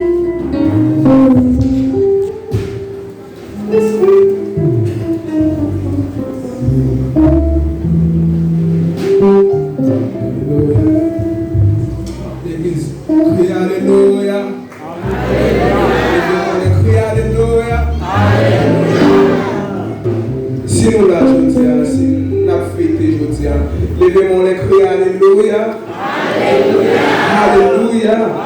L'église, crie Alléluia. Crie Alléluia. Si nous la jouons, si nous la fêté, je dis, levez-moi les cris Alléluia. Alléluia. Alléluia.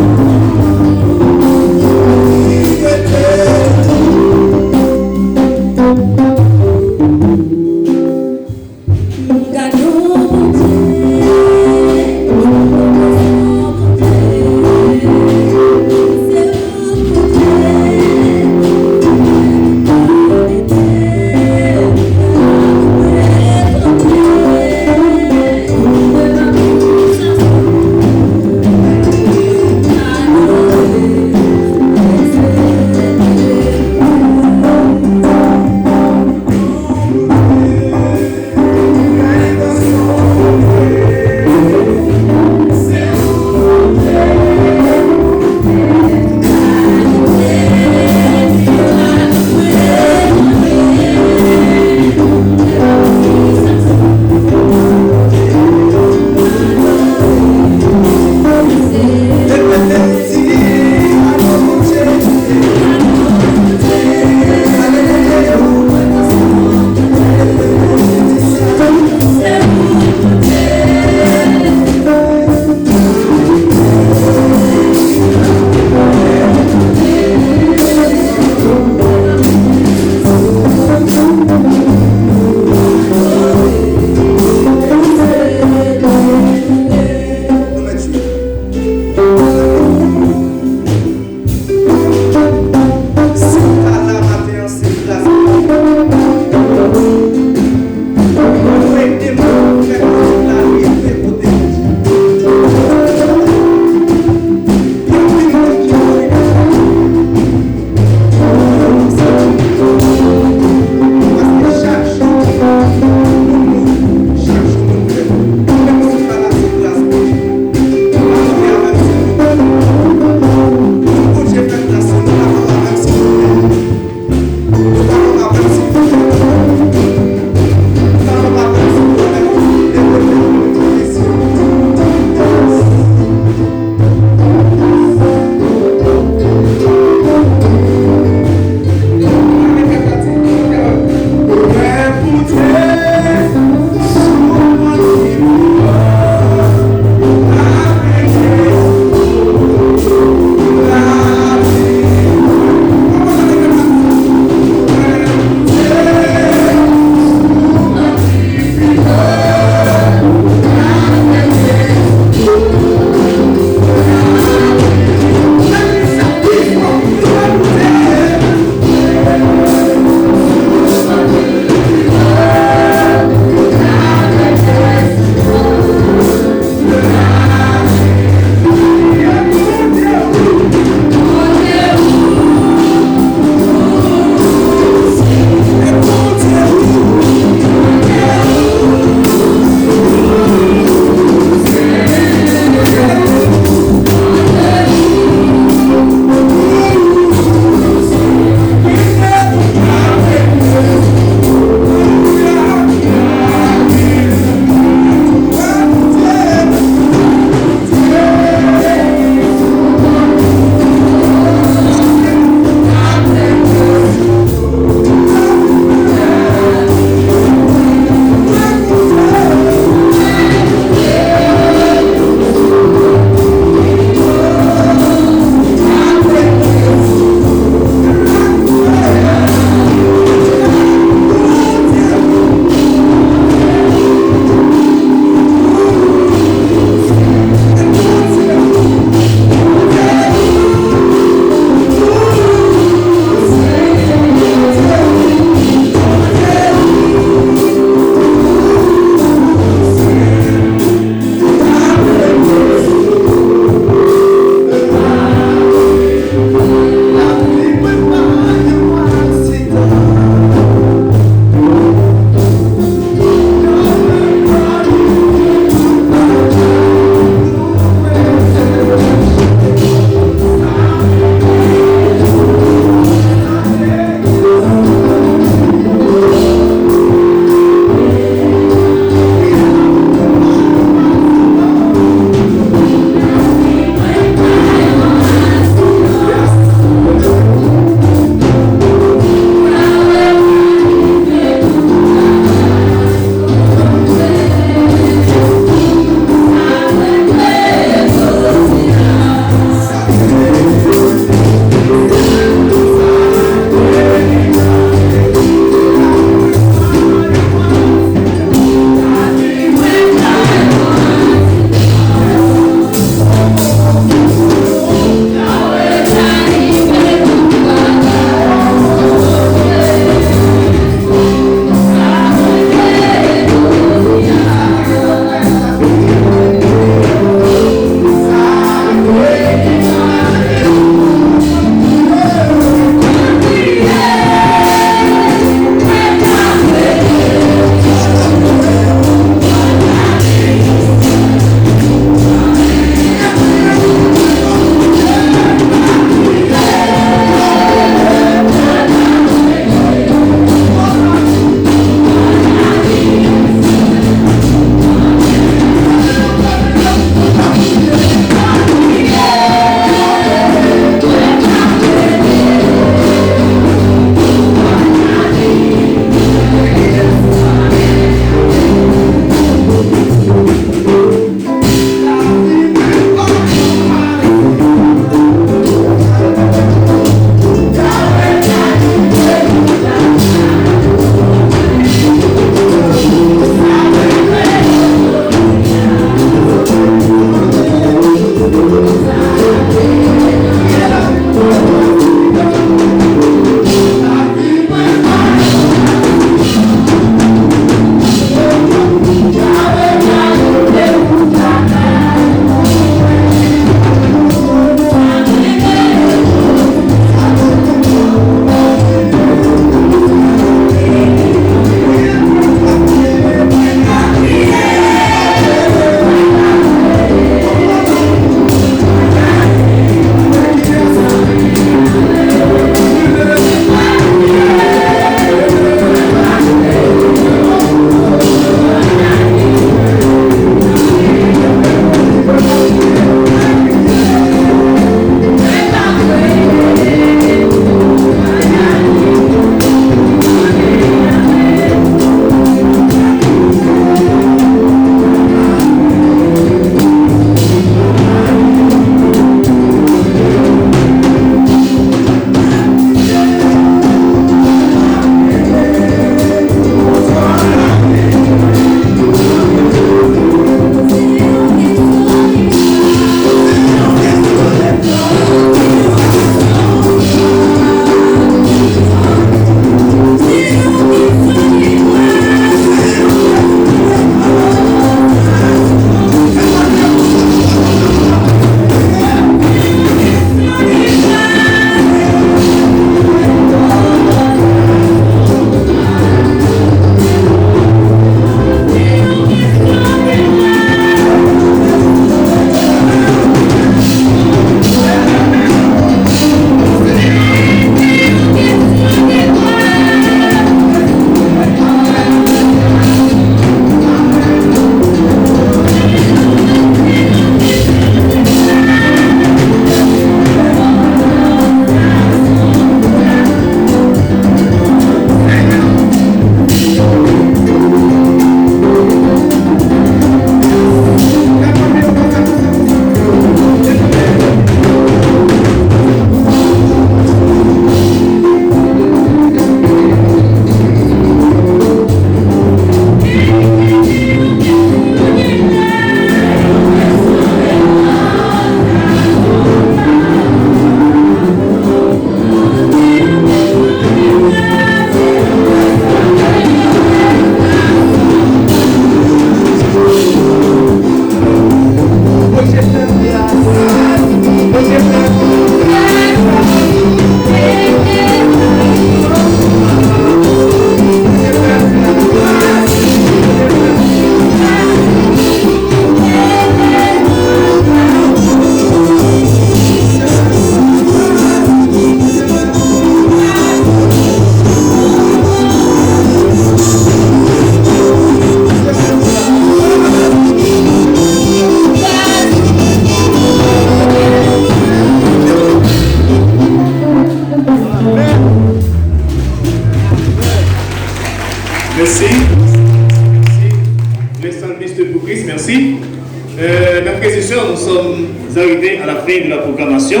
frères, nous sommes arrivés à la fin de la programmation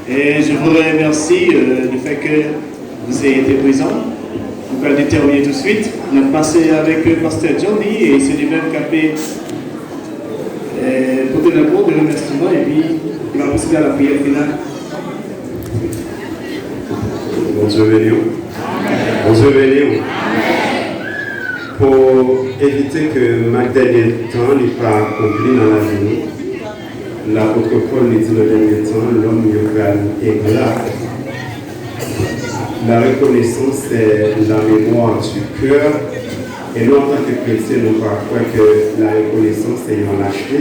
et je vous remercie du fait que vous ayez été présents. On va déterminer tout de suite. On a passé avec Pasteur Johnny et c'est lui-même qui a fait porter le mot de remerciement et puis il va procéder à la prière finale. Bon Dieu béni. Bon Dieu béni. Pour éviter que ma dernier temps n'est pas accompli dans la vie, l'apôtre Paul dit dans le dernier temps, l'homme est grave. La reconnaissance, c'est la mémoire du cœur. Et nous, en tant que chrétiens, nous croyons que la reconnaissance, c'est une lâcheté.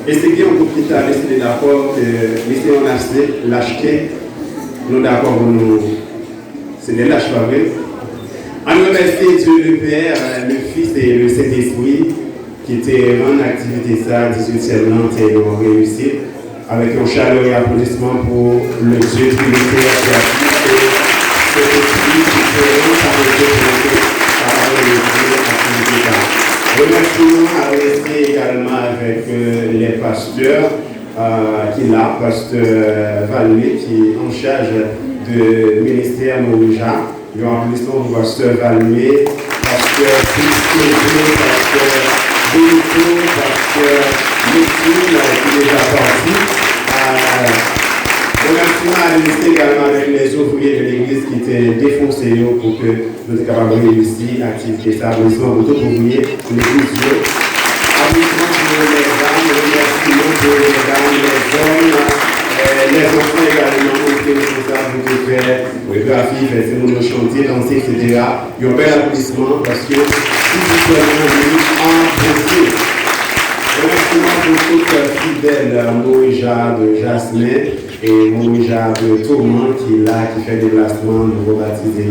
Et c'est bien, on peut plus tard, c'est d'accord que laisser en lâcheté, nous d'accord, c'est des lâches pas vrai. On remercie Dieu le Père, le Fils et le Saint-Esprit qui étaient en activité ça, 18e an, et ont réussi avec un chaleureux applaudissement pour le Dieu qui était actif et cet esprit qui fait remerciement à rester également avec les pasteurs qui là, pasteur Valmé qui est en charge du ministère Morija. Il y a un applaudissement pour pasteur Valmé, pasteur Christophe, pasteur Benito, pasteur Métine qui est déjà parti. Remerciement à l'unité également avec les ouvriers de l'église qui étaient défoncés pour que nous soyons capables de réussir l'activité. Applaudissement pour tous les ouvriers de l'église. Applaudissement pour les dames, remerciement pour les dames, les hommes, les enfants également qui étaient responsables de faire chorégraphie, faire ces chantiers, danser, etc. Il y a un bel applaudissement parce que tout le monde est venu en principe. Remerciement pour toutes fidèles Morija de Jasmin et Morija de Tourment qui est là, qui fait des placements, nouveau baptisé. Il y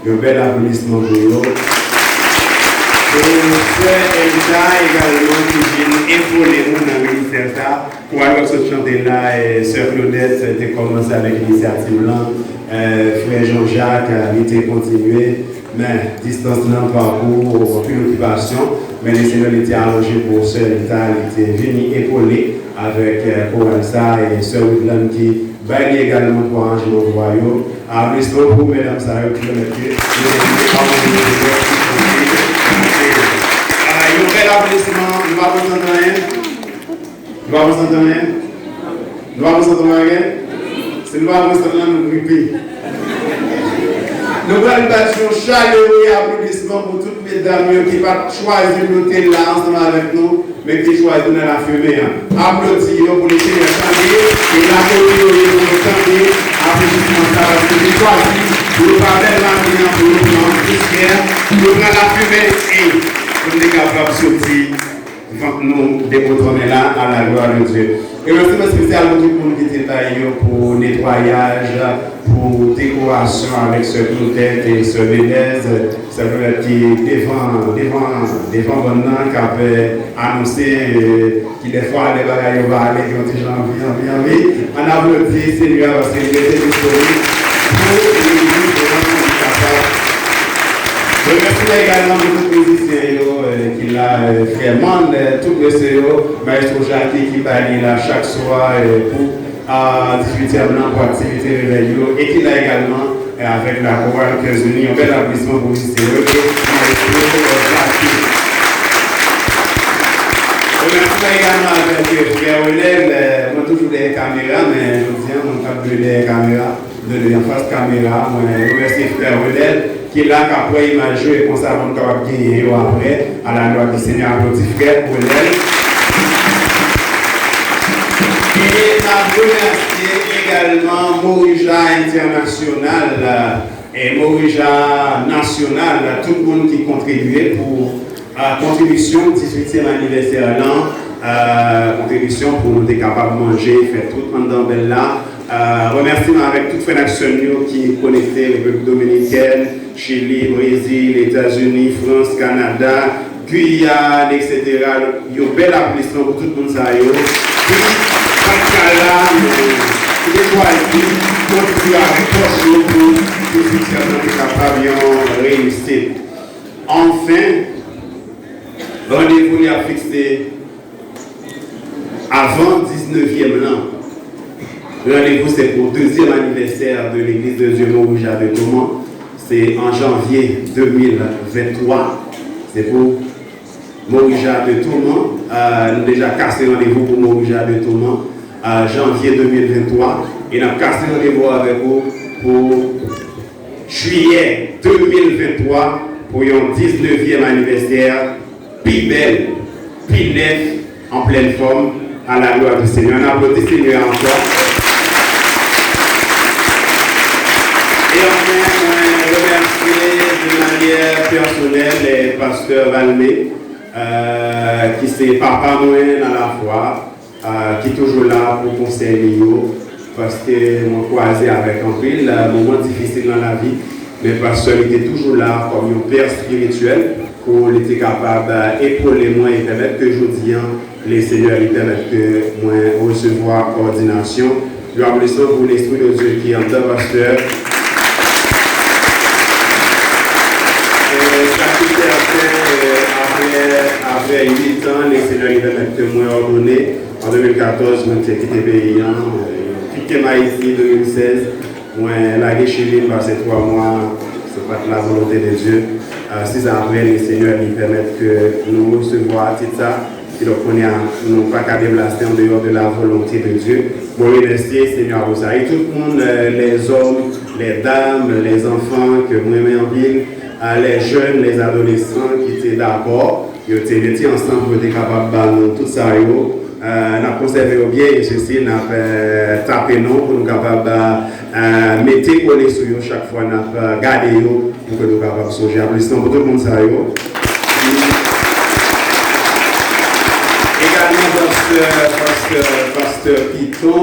a un bel applaudissement pour eux. Et frère Elsa également qui vient épauler nous dans le ministère. Pour avoir ce chanter là, et sœur Claudette a commencé avec l'initiative là. Frère Jean-Jacques a été continué. Mais distance dans le parcours, aucune occupation. Mais le Seigneur était allongé pour sœur Elsa, il était venu épauler avec Coralsa et sœur Woodland qui baille également pour arranger nos royaumes. Applaudissements pour mesdames Sarah qui ont été. Il y a un bel applaudissement. Nous allons vous entendre rien. Nous allons vous entendre rien. Nous allons vous entendre rien. C'est nous allons vous entendre nous gripper. Nous allons battre un chaleureux applaudissement pour toutes les dames qui n'ont pas choisi de noter là ensemble avec nous, mais qui choisissent de donner la fumée. Applaudissons pour les Seigneurs chanter et la côté pour le chanter. Applaudissements parce que j'ai choisi pour nous parler de l'avenir, pour nous prendre poussière, pour nous prendre la fumée et pour nous capables de sortir. Nous démontrons là à la gloire de Dieu. Et merci spécial pour tout le monde qui était là pour nettoyage, pour décoration avec ce Claudette et ce Vénèse. Ça veut dire qui devant maintenant qui a annoncé qu'il des fois les bagailles vont aller, qui ont des gens bien. On applaudit Seigneur parce qu'il était disponible pour l'église de capable. Je remercie également tous les musiciens qui l'a fait monde, tous les CEO, Maestro Jacques qui va là chaque soir pour 18e pour activité réveil et qui l'a également avec la chorale 15 unis. Un bel applaudissement pour les musiciens et Maestro Jacques. Je remercie également avec Frère Olel, moi toujours des caméras, mais je tiens mon cap des caméras, de en face caméra. Je remercie Frère Olel qui est là qu'après il m'a joué comme ça avant de gagner après à la gloire du Seigneur applaudit frère pour elle. Et m'a remercié également Morija International et Morija National, tout le monde qui contribuait pour la contribution 18e anniversaire là, contribution pour nous être capables de manger, faire tout le monde dans belle là. Remerciement avec toutes les nations qui sont connectées, République dominicaine, Chili, Brésil, États-Unis, France, Canada, Guyane, etc. Il y a un bel applaudissement pour tout le monde. Puis, Pascala, qui est choisi, continue à reprocher pour que nous capables de réussir. Enfin, rendez-vous est fixé avant 19e an. Rendez-vous, c'est pour le 2e anniversaire de l'église de Dieu Montrougeat de Thomas. C'est en janvier 2023. C'est pour Montrougeat de Thomas. Nous avons déjà cassé rendez-vous pour Montrougeat de Thomas janvier 2023. Et nous avons cassé rendez-vous avec vous pour juillet 2023 pour un 19e anniversaire. Plus belle, plus neuf, en pleine forme, à la gloire du Seigneur. On applaudit Seigneur encore. Et enfin, je remercie de manière personnelle le pasteur Valmé, qui c'est papa Noël à la fois, qui est toujours là pour conseiller nous, parce que moi croisé avec un pile, moment difficile dans la vie, mais le pasteur était toujours là comme un père spirituel pour être capable d'épauler moi et permettre que je dis, les seigneurs permettent que moi recevoir coordination. Je vous remercie pour l'Esprit de Dieu qui est en dedans, pasteur. Après 8 ans, les seigneurs permettent que moi ordonné. En 2014, je suis quitté pays. Piqué ici, 2016. Moi, la guéchille, passé 3 mois. Ce n'est pas la volonté de Dieu. 6 ans après, les seigneurs nous permettent que nous recevons à tout ça. Et donc, on n'a pas qu'à déplacer en dehors de la volonté de Dieu. Bon, remercier Seigneur Rosaire. Tout le monde, les hommes, les dames, les enfants que moi j'aime en ville, les jeunes, les adolescents qui étaient d'accord, ils étaient mis ensemble pour être capables de tout ça. On a conservé bien et ceci, on a tapé non pour nous capables de mettre collé sur eux chaque fois, on a gardé pour que nous capables de songer. Applaudissements pour tout le monde. Ça également, pasteur Piton,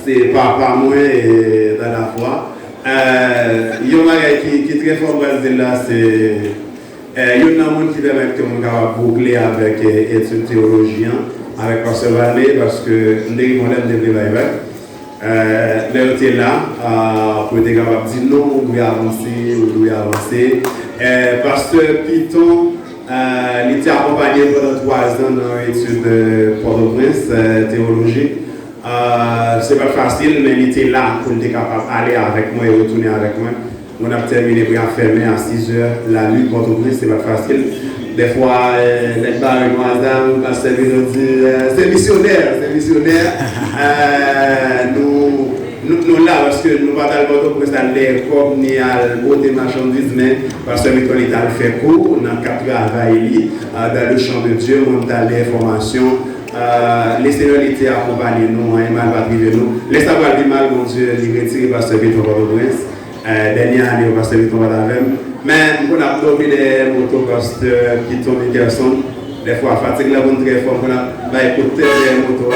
c'est papa moi et dans la foi. Il y a un qui est très fort là, c'est. Il y a un monde qui permet que nous puissions boucler avec études théologiques, avec Pasteur Valmé, parce que nous avons des revival. Nous sommes là pour être capable de dire non, on doit avancer. Pasteur Piton, il était accompagné pendant 3 ans dans l'étude Port-au-Prince, théologie. Ce n'est pas facile, mais il était là pour être capable d'aller avec moi et retourner avec moi. On a terminé pour enfermer à 6 heures la lutte contre le ce n'est pas facile. Des fois, les barres et madame, c'est missionnaire, nous là, parce que nous ne pouvons pas aller comme ni à beauté marchandise, mais parce que nous avons fait cours, on a 4 travail dans le champ de Dieu, on a des formations. Les seigneurs étaient accompagnés, nous, un mal va priver nous. Les savoir du mal, mon Dieu, les retirer parce que nous avons dernière année, on va se mettre avec. Mais on a tombé des motos qui tombent garçon. Des fois, fatigue la bonne très fort. On a écouté les motos.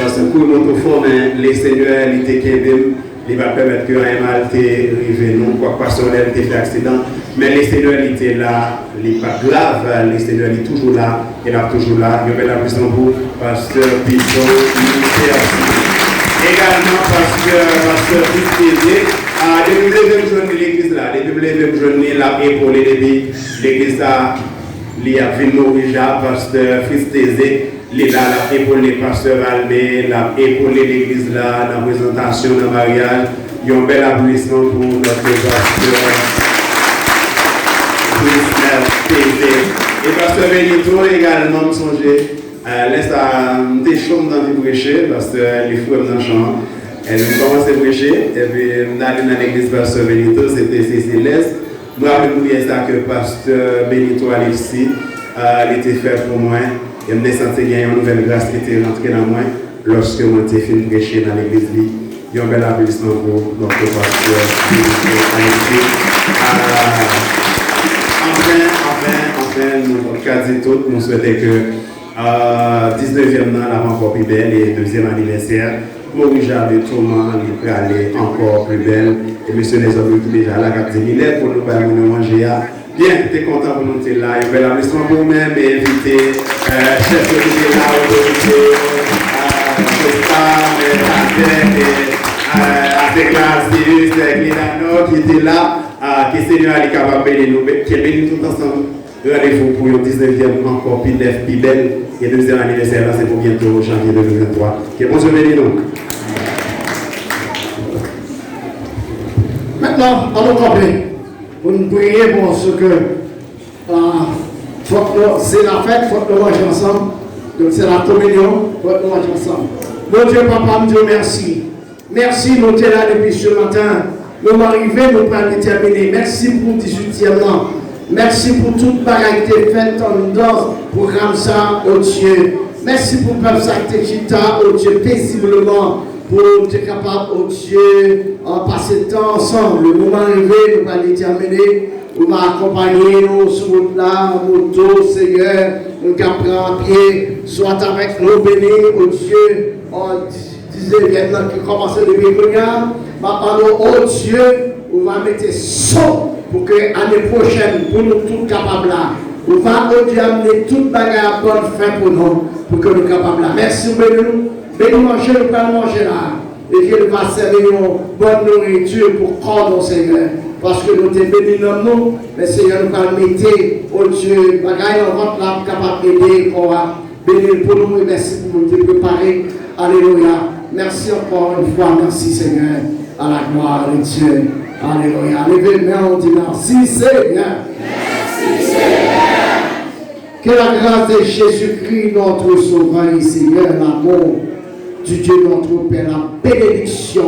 Parce que pour les motos forts, les seigneurs, les TKB, ils vont permettre que un mal arrive nous, quoi que soit fait accident. Mais les seigneurs étaient là, ils pas grave, les seigneurs étaient toujours là, ils sont toujours là. Il y a la puissance pour Pasteur Piton, également Pasteur Piton. Depuis le deuxième jour de l'église là, depuis le deuxième jour de l'église là, il y a vu Montrougeat, pasteur Fils Tézé, il a épaulé pasteur Valmé, il a épaulé l'église là, dans la présentation, dans le mariage. Il y a un bel applaudissement pour notre pasteur Fils Tézé. Et pasteur Benito également, me songez, laisse des chambres dans le prêcher, parce que les frères dans le champ. Et nous commençons à prêcher, et puis nous allons dans l'église Pasteur Benito, c'était Céleste. Nous avons prié ça que Pasteur Benito Alexis, il était fait pour moi, et je me sentais qu'il y a une nouvelle grâce qui était rentrée dans moi lorsque moi j'ai fini de prêcher dans l'église. Il y a un bel applaudissement pour notre Pasteur Benito Alexis. Enfin, nous avons dit tout, nous souhaitons que 19e an, la encore plus belle, et 2e anniversaire. Montrougeat de Thomas, il peut aller encore plus belle. Et monsieur les hommes qui déjà là, qui dit pour nous manger. Bien, tu es content pour nous être là. Un bel applaudissement pour vous-même et inviter chef de l'unité là, autorité, avec la qui était là, qui est Seigneur est capable de nous, qui est béni tout ensemble. Rendez-vous pour le 19e encore plus neuf, plus belle. Et le deuxième anniversaire, là, c'est pour bientôt, janvier 2023. Que bon Dieu bénisse nous. Maintenant, allons camper. Pour nous prier pour ce que c'est la fête, il faut que nous mangions ensemble. Donc c'est la communion, il faut que nous mangions ensemble. Mon Dieu, Papa, Dieu, merci. Merci, nous sommes là depuis ce matin. Nous sommes arrivés, nous allons terminer. Merci pour le 18e an. Merci pour toute bagaille qui est faite dans le programme ça, oh Dieu. Merci pour le peuple Saktekita, oh Dieu, paisiblement. Pour être capable, oh Dieu, en passer le temps ensemble. Le moment arrivé, nous allons terminer. Nous allons accompagner nous sur route là, moto, Seigneur. Nous allons prendre un pied, soit avec nous, bénis, oh Dieu. On disait maintenant qu'il commençait depuis le regard. Maintenant, oh Dieu, on va mettre son pour que l'année prochaine, pour nous tous capables là. On va, oh Dieu, amener toute bagarre à bonne fin pour nous, pour que nous soyons capables là. Merci, bénis-nous. Bénis manger, nous pas manger là. Et qu'il va servir une bonne nourriture pour corps, Seigneur. Parce que nous te bénissons nous, mais Seigneur, nous va mettre, oh Dieu, bagaille en votre là, capable d'aider, qu'on va bénir pour nous et merci pour nous te préparer. Alléluia. Merci encore une fois, merci Seigneur, à la gloire de Dieu. Alléluia. Levez les mains, on dit merci Seigneur. Merci Seigneur. Que la grâce de Jésus-Christ, notre Sauveur et Seigneur, l'amour du Dieu notre Père, la bénédiction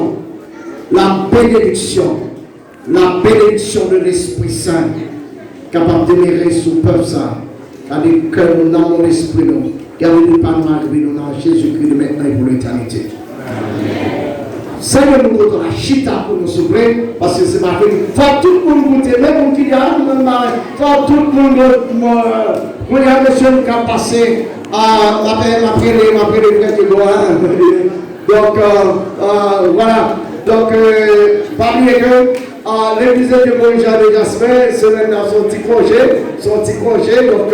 de l'Esprit Saint, capable d'émérer ce peuple ça, avec que nous avons l'Esprit, nous, qui a venu par nous arriver dans Jésus-Christ de maintenant et pour l'éternité. Seigneur, nous avons la chita pour nous sauver, parce que c'est ma vie. Il faut tout le monde goûter, même qui a il faut tout le monde regarder monsieur qui a passé à l'appel de frère de gloire. Donc, voilà. Donc, parmi eux, l'église de Moïse de Jasmin, c'est dans son petit congé. Donc,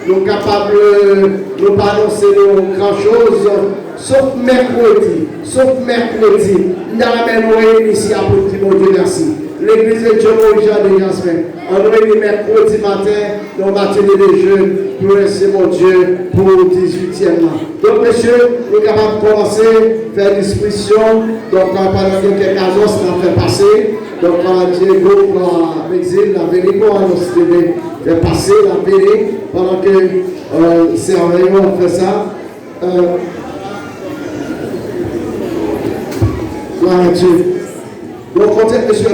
nous sommes capables de nous annoncer grand-chose, sauf mercredi. Nous avons même réuni ici à pour Dieu merci. L'église de Moïse de Jasmin, on réunit mercredi matin, nous allons tenir des jeunes pour laisser mon Dieu pour le 18e an. Donc, monsieur, nous sommes capables de commencer à faire discussion. Donc, pendant quelques annonces, on fait passer. Donc, Diego prend l'exil, la vérité, on annonce de faire passer la vérité pendant que c'est en réunion, on fait ça. Gloire à Dieu. Donc, on monsieur